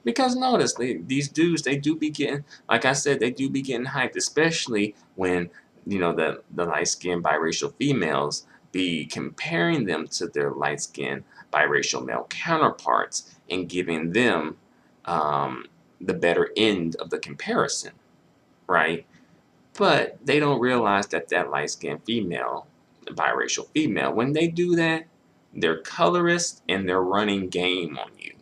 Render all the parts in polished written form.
Because notice, these dudes, they do be getting, like I said, they do be getting hyped, especially when, the light-skinned biracial females be comparing them to their light-skinned biracial male counterparts and giving them um, the better end of the comparison, right? But they don't realize that that light-skinned female, the biracial female, when they do that, they're colorist and they're running game on you.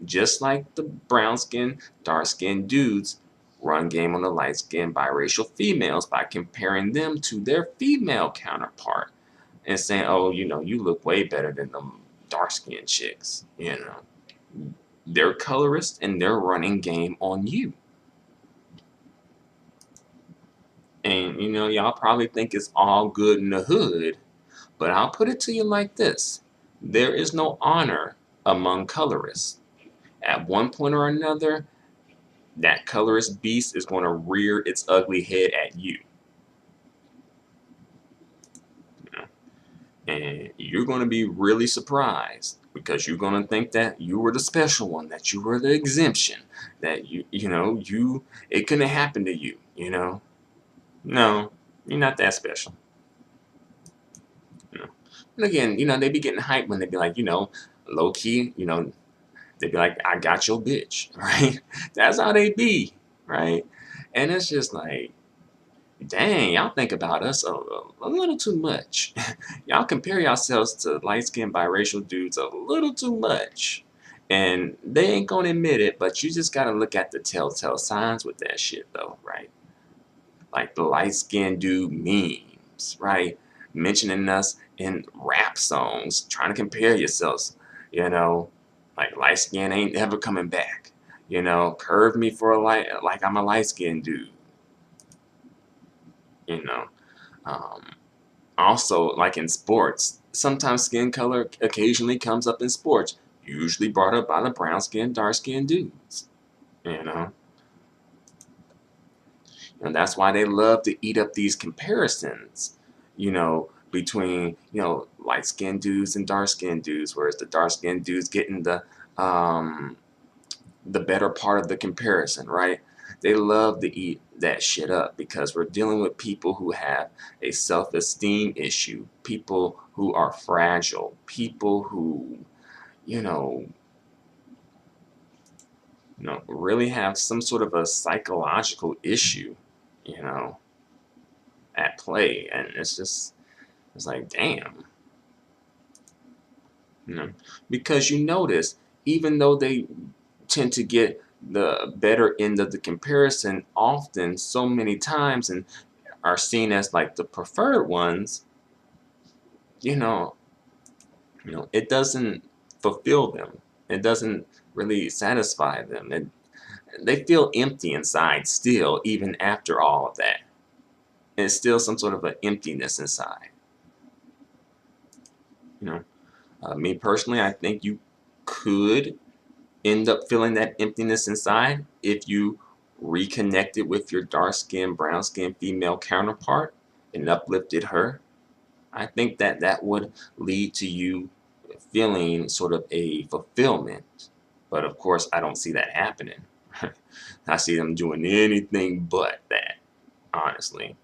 Just like the brown skinned, dark skinned dudes run game on the light skinned biracial females by comparing them to their female counterpart and saying, oh, you look way better than them dark skinned chicks. They're colorist and they're running game on you. And y'all probably think it's all good in the hood, but I'll put it to you like this. There is no honor among colorists. At one point or another, that colorist beast is going to rear its ugly head at you. You know? And you're going to be really surprised because you're going to think that you were the special one, that you were the exemption, that it couldn't happen to you. No, you're not that special. You know? And again, they be getting hyped when they be like, low key, they'd be like, I got your bitch, right? That's how they be, right? And it's just like, dang, y'all think about us a little too much. Y'all compare yourselves to light-skinned biracial dudes a little too much. And they ain't gonna admit it, but you just gotta look at the telltale signs with that shit though, right? Like the light-skinned dude memes, right? Mentioning us in rap songs, trying to compare yourselves, you know, like light skin ain't ever coming back. Curve me for a light like I'm a light skinned dude, you know. Um, Also, like in sports, sometimes skin color occasionally comes up in sports, usually brought up by the brown skin, dark skinned dudes. You know, and that's why they love to eat up these comparisons. Between light skinned dudes and dark skinned dudes, whereas the dark skinned dudes getting um, the better part of the comparison, right? They love to eat that shit up because we're dealing with people who have a self esteem issue, people who are fragile, people who, you know, really have some sort of a psychological issue, you know, at play. And it's like, damn, you know, because you notice, even though they tend to get the better end of the comparison often so many times and are seen as like the preferred ones, you know, it doesn't fulfill them. It doesn't really satisfy them. They feel empty inside still, even after all of that. It's still some sort of an emptiness inside. You know, Me personally, I think you could end up feeling that emptiness inside if you reconnected with your dark skinned, brown skinned female counterpart and uplifted her. I think that that would lead to you feeling sort of a fulfillment. But of course, I don't see that happening. I see them doing anything but that, honestly.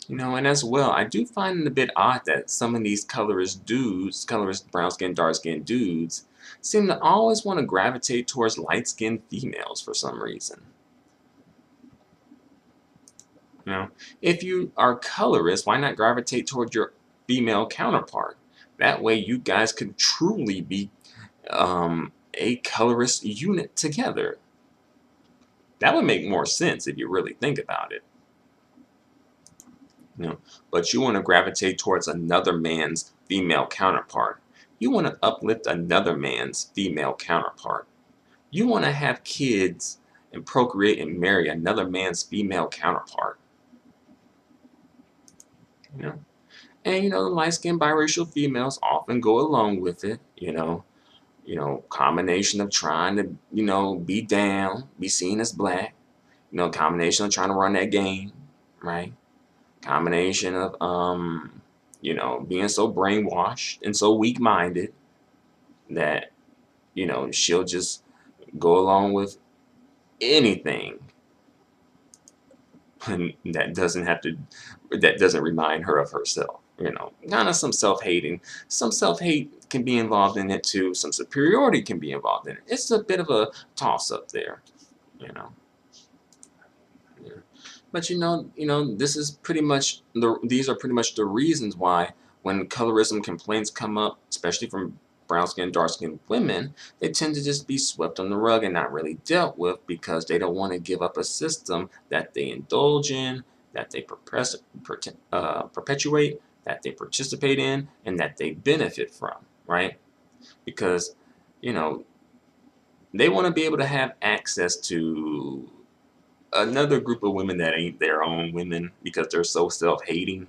And as well, I do find it a bit odd that some of these colorist brown skin, dark skin dudes, seem to always want to gravitate towards light skinned females for some reason. If you are colorist, why not gravitate toward your female counterpart? That way, you guys could truly be a colorist unit together. That would make more sense if you really think about it. you know, but you want to gravitate towards another man's female counterpart. You want to uplift another man's female counterpart. You want to have kids and procreate and marry another man's female counterpart. You know, and the light-skinned biracial females often go along with it. Combination of trying to be down, be seen as black. Combination of trying to run that game, right? Combination of being so brainwashed and so weak-minded that she'll just go along with anything and that doesn't remind her of herself. Kind of some self-hating. Some self-hate can be involved in it too. Some superiority can be involved in it. It's a bit of a toss-up there, you know. Yeah. But this is pretty much these are pretty much the reasons why when colorism complaints come up, especially from brown skinned, dark skinned women, they tend to just be swept on the rug and not really dealt with because they don't want to give up a system that they indulge in, that they perpetuate, that they participate in, and that they benefit from, right? Because, you know, they want to be able to have access to another group of women that ain't their own women because they're so self-hating,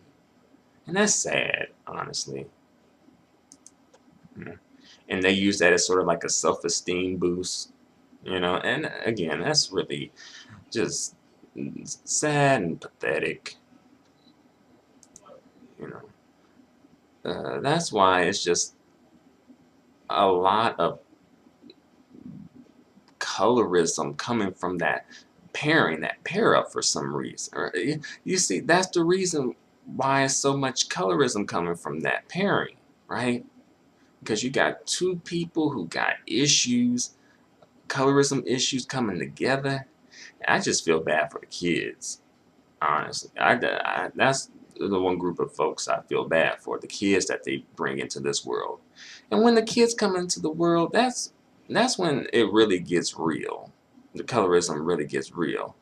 and that's sad, honestly. Mm. And they use that as sort of like a self-esteem boost, and again, that's really just sad and pathetic. you know that's why it's just a lot of colorism coming from that pairing, that pair up for some reason. You see, that's the reason why it's so much colorism coming from that pairing, right? Because you got two people who got issues, colorism issues coming together. I just feel bad for the kids, honestly. That's the one group of folks I feel bad for, the kids that they bring into this world. And when the kids come into the world, that's when it really gets real. The colorism really gets real.